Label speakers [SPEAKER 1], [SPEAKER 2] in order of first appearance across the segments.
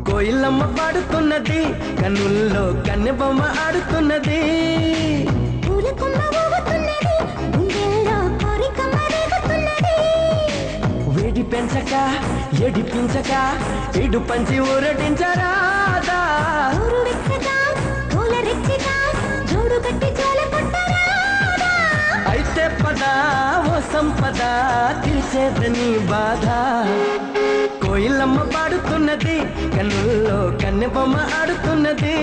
[SPEAKER 1] కోయిలమ్మ పాడుతున్నది, కన్నుల్లో కన్నెబొమ్మ ఆడుతున్నది. వేడి పెంచక ఎడిపించక ఇడు పంచి ఊరటించరాదా. అయితే పద ఓ సంపద తీర్చేదని బాధ. కోయిలమ్మ పాడుతున్నది, కన్నుల్లో కన్నెబొమ్మ ఆడుతున్నది.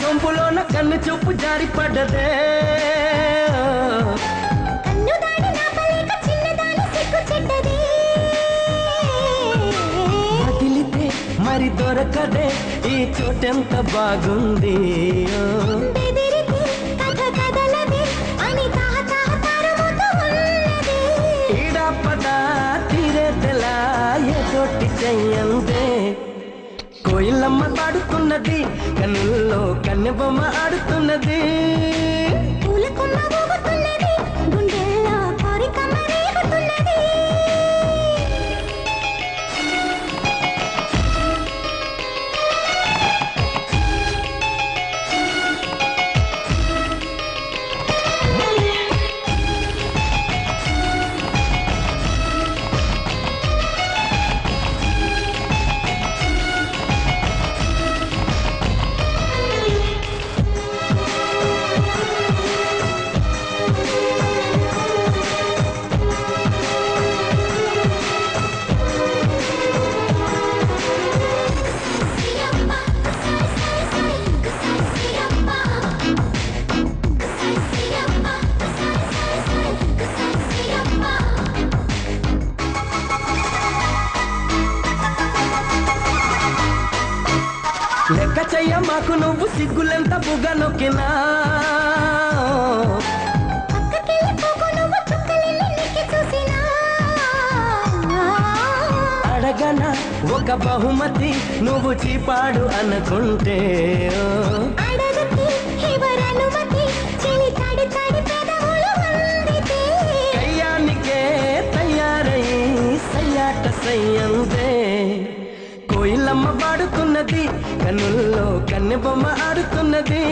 [SPEAKER 1] సొంపులోన కన్ను చూపు జారి పడ్డదే. వదిలితే మరి దొరకదే ఈ చోటెంత బాగుంది. ఈడా పద తీరేదెలా ఏ చోటి చెయ్యందే. కోయిలమ్మ పాడుతున్నది, కన్నుల్లో కన్నెబొమ్మ ఆడుతున్నది. లెక్క చెయ్య మాకు నువ్వు సిగ్గులెంత బుగ్గ నొక్కినా. అడగన ఒక బహుమతి నువ్వు చీపాడు అనుకుంటే. కయ్యానికే తయారై సయ్యాట సయ్యందే. కోయిలమ్మ పాడుతున్నది, కన్నుల్లో కన్నెబొమ్మ ఆడుతున్నది.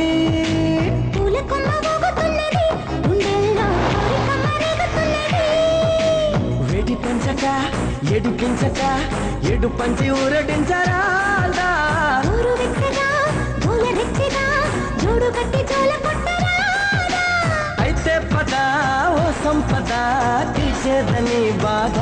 [SPEAKER 1] వేడి పెంచక ఎడిపించక ఎడు పంచి ఊరటించరాదా. అయితే పద ఓ సంపద తీర్చేదని బాధ.